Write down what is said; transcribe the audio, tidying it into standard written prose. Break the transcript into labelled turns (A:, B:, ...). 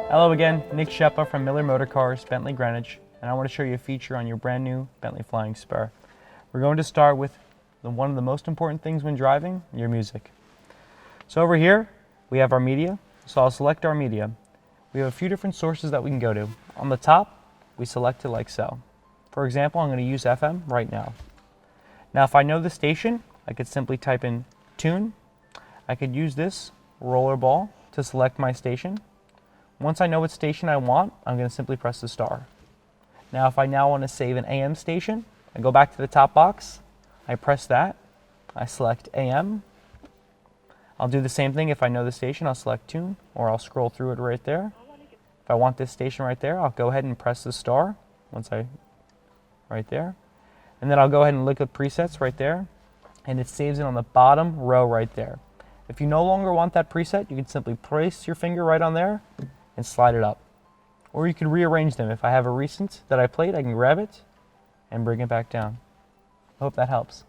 A: Hello again, Nick Sheppa from Miller Motor Cars, Bentley Greenwich, and I want to show you a feature on your brand new Bentley Flying Spur. We're going to start with one of the most important things when driving, your music. So over here, we have our media, so I'll select our media. We have a few different sources that we can go to. On the top, we select it like so. For example, I'm going to use FM right now. Now if I know the station, I could simply type in tune. I could use this roller ball to select my station. Once I know what station I want, I'm going to simply press the star. Now if I now want to save an AM station, I go back to the top box, I press that, I select AM. I'll do the same thing if I know the station, I'll select tune, or I'll scroll through it right there. If I want this station right there, I'll go ahead and press the star, right there. And then I'll go ahead and look at presets right there, and it saves it on the bottom row right there. If you no longer want that preset, you can simply place your finger right on there and slide it up. Or you can rearrange them. If I have a recent that I played, I can grab it and bring it back down. I hope that helps.